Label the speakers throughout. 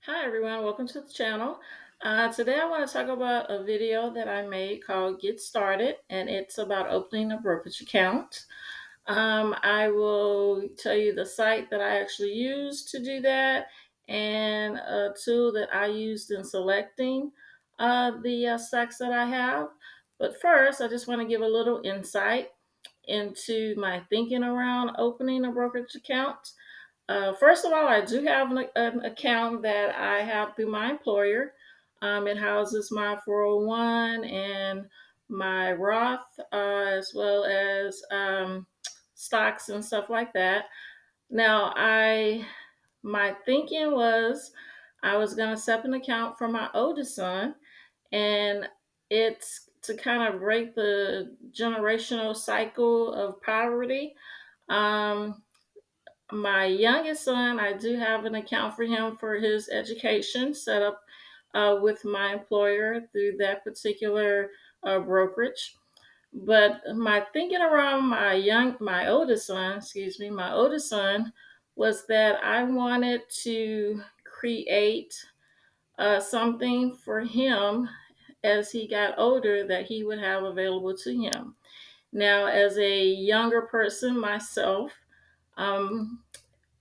Speaker 1: Hi everyone, welcome to the channel. Today I want to talk about a video that I made called Get Started, and it's about opening a brokerage account. I will tell you the site that I actually used to do that and a tool that I used in selecting the stocks that I have. But first, I just want to give a little insight into my thinking around opening a brokerage account. First of all, I do have an account that I have through my employer. It houses my 401 and my Roth, as well as stocks and stuff like that. Now, my thinking was I was going to set up an account for my oldest son, and it's to kind of break the generational cycle of poverty. Um, my youngest son, I do have an account for him for his education set up with my employer through that particular brokerage. But my thinking around my oldest son, my oldest son, was that I wanted to create something for him as he got older that he would have available to him. Now, as a younger person myself, um,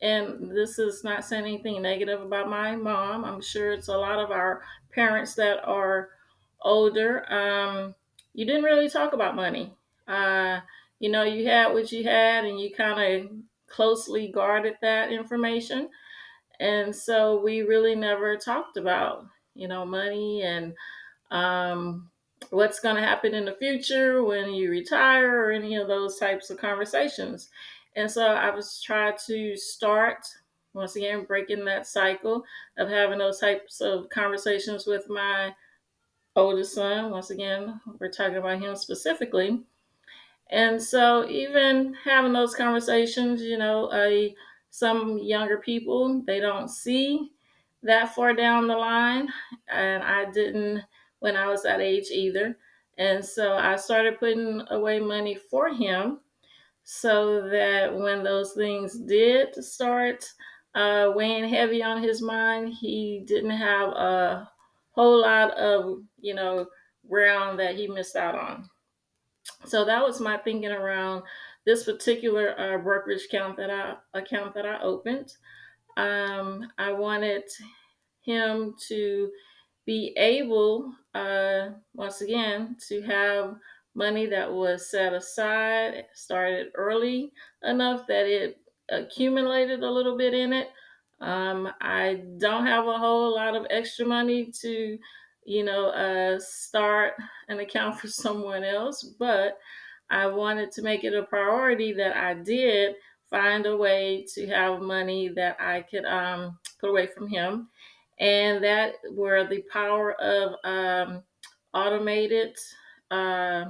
Speaker 1: and this is not saying anything negative about my mom. I'm sure it's a lot of our parents that are older. You didn't really talk about money. Uh, you had what you had, and you kind of closely guarded that information. And so we really never talked about, money and um, what's going to happen in the future when you retire or any of those types of conversations. And so I was trying to start, once again, breaking that cycle of having those types of conversations with my oldest son. Once again, we're talking about him specifically. And so, even having those conversations, some younger people, they don't see that far down the line. And I didn't when I was that age either. And so, I started putting away money for him so that when those things did start weighing heavy on his mind, he didn't have a whole lot of, ground that he missed out on. So that was my thinking around this particular brokerage account that I opened. I wanted him to be able, once again, to have money that was set aside, started early enough that it accumulated a little bit in it. I don't have a whole lot of extra money to, start an account for someone else, but I wanted to make it a priority that I did find a way to have money that I could put away from him, and that where the power of automated uh,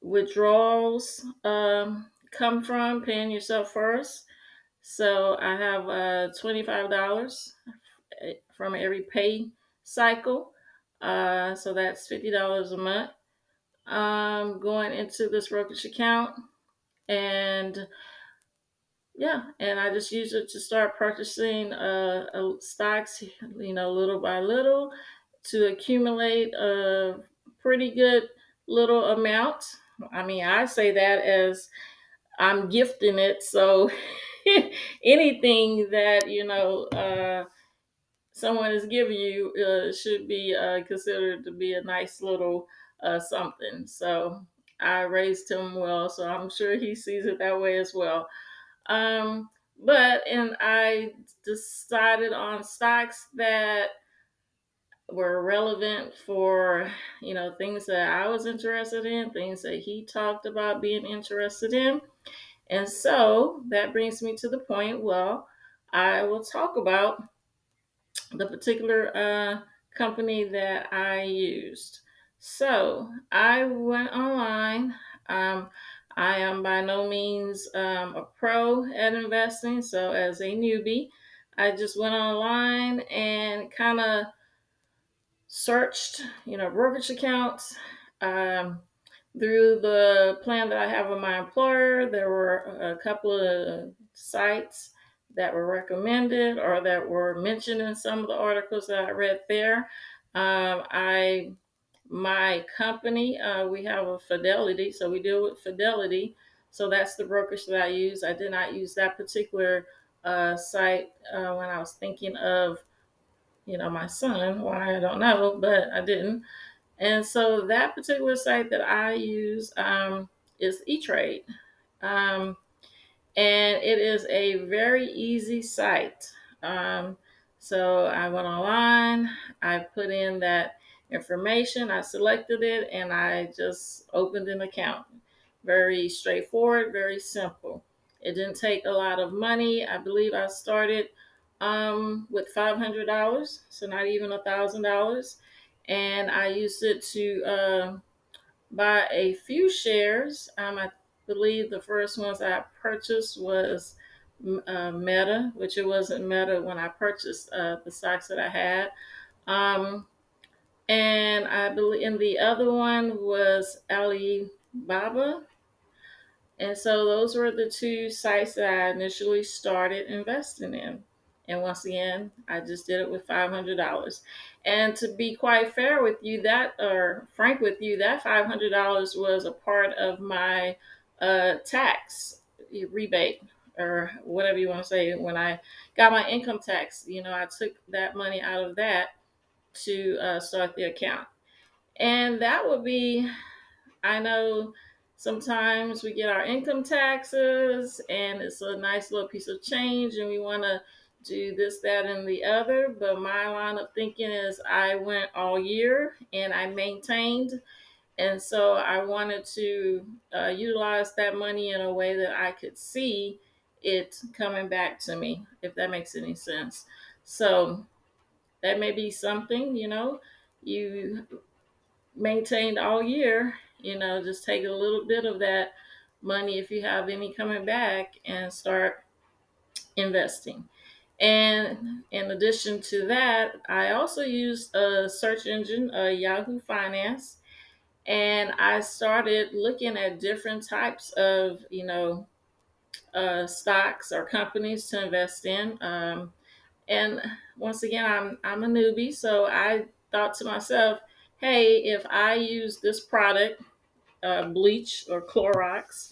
Speaker 1: withdrawals come from, paying yourself first. So I have $25 from every pay cycle. So that's $50 a month going into this brokerage account. And yeah, and I just use it to start purchasing stocks, little by little to accumulate a pretty good little amount. I mean, I say that as I'm gifting it. So anything that, someone is giving you should be considered to be a nice little something. So I raised him well, so I'm sure he sees it that way as well. Um, and I decided on stocks that were relevant for, things that I was interested in, things that he talked about being interested in. And so that brings me to the point, well, I will talk about the particular company that I used. So I went online. Um, I am by no means a pro at investing. So as a newbie, I just went online and kind of searched, brokerage accounts. Um, Through the plan that I have with my employer, there were a couple of sites that were recommended or that were mentioned in some of the articles that I read there. I My company, we have a Fidelity, so we deal with Fidelity. So that's the brokerage that I use. I did not use that particular site when I was thinking of, my son. Why, I don't know, but I didn't. And so that particular site that I use is E-Trade. Um, and it is a very easy site. Um, so I went online, I put in that information, I selected it, and I just opened an account. Very straightforward, very simple. It didn't take a lot of money. I believe I started with $500, so not even $1,000, and I used it to buy a few shares. I believe the first ones I purchased was Meta, which it wasn't Meta when I purchased the stocks that I had. Um, and I believe, and the other one was Alibaba, and so those were the two sites that I initially started investing in. And once again, I just did it with $500. And to be quite fair with you, or frank with you, that $500 was a part of my tax rebate, or whatever you want to say. When I got my income tax, I took that money out of that to start the account. And that would be, I know sometimes we get our income taxes and it's a nice little piece of change and we want to do this, that, and the other. But my line of thinking is I went all year and I maintained. And so I wanted to utilize that money in a way that I could see it coming back to me, if that makes any sense. So that may be something, you maintained all year, just take a little bit of that money if you have any coming back and start investing. And in addition to that, I also used a search engine, Yahoo Finance, and I started looking at different types of, stocks or companies to invest in. And once again, I'm a newbie, so I thought to myself, hey, if I use this product, bleach or Clorox.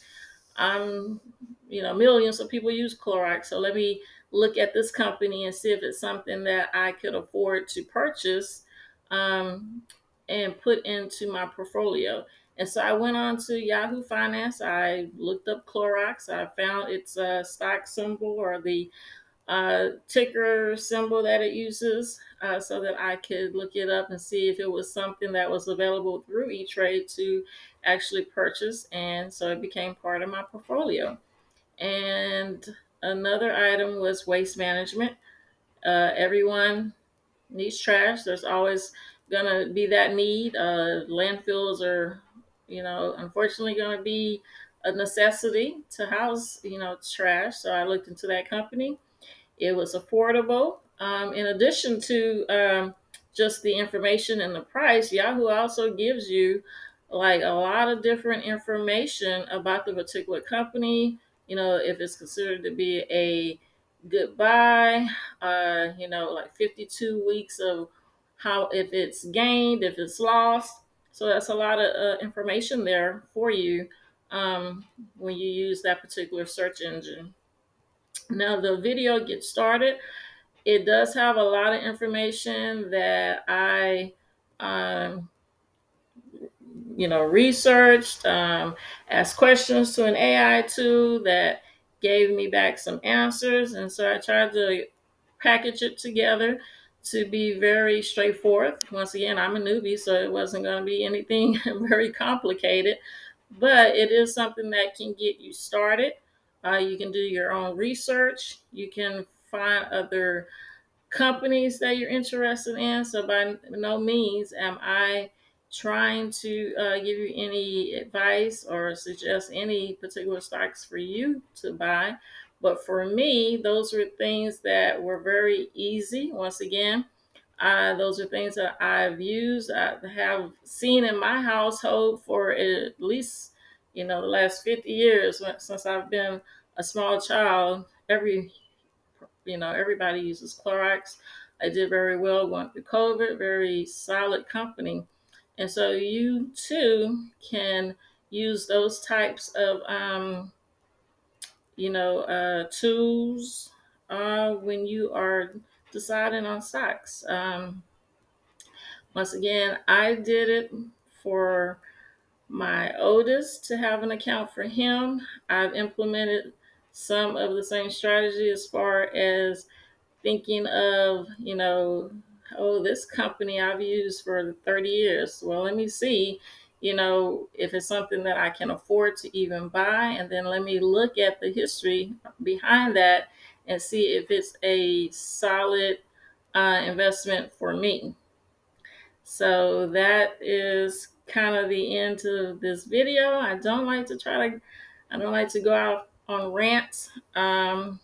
Speaker 1: I'm, millions of people use Clorox. So let me look at this company and see if it's something that I could afford to purchase um, and put into my portfolio. And so I went on to Yahoo Finance. I looked up Clorox. I found its stock symbol, or the ticker symbol that it uses, so that I could look it up and see if it was something that was available through E-Trade to actually purchase. And so it became part of my portfolio. And another item was waste management. Everyone needs trash. There's always going to be that need. Landfills are, unfortunately going to be a necessity to house, trash. So I looked into that company. It was affordable. In addition to just the information and the price, Yahoo also gives you like a lot of different information about the particular company. If it's considered to be a good buy, like 52 weeks of how, if it's gained, if it's lost. So that's a lot of information there for you when you use that particular search engine. Now, the video gets started. It does have a lot of information that I, um, researched, asked questions to an AI tool that gave me back some answers. And so I tried to package it together to be very straightforward. Once again, I'm a newbie, so it wasn't going to be anything very complicated, but it is something that can get you started. You can do your own research. You can find other companies that you're interested in. So by no means am I trying to give you any advice or suggest any particular stocks for you to buy. But for me, those were things that were very easy. Once again, those are things that I've used, I have seen in my household for at least, the last 50 years since I've been a small child. Every everybody uses Clorox. I did very well going through COVID, very solid company. And so you too can use those types of tools when you are deciding on stocks. Once again, I did it for my oldest to have an account for him. I've implemented some of the same strategy as far as thinking of, oh, this company I've used for 30 years. Well, let me see, if it's something that I can afford to even buy. And then let me look at the history behind that and see if it's a solid investment for me. So that is kind of the end to this video. I don't like to go out on rants. And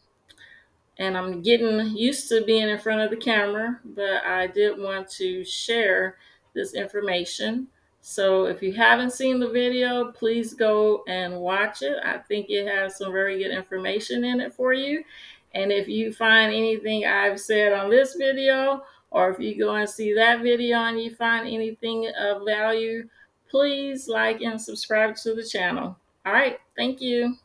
Speaker 1: I'm getting used to being in front of the camera, but I did want to share this information. So if you haven't seen the video, please go and watch it. I think it has some very good information in it for you. And if you find anything I've said on this video, or if you go and see that video and you find anything of value, please like and subscribe to the channel. All right, thank you.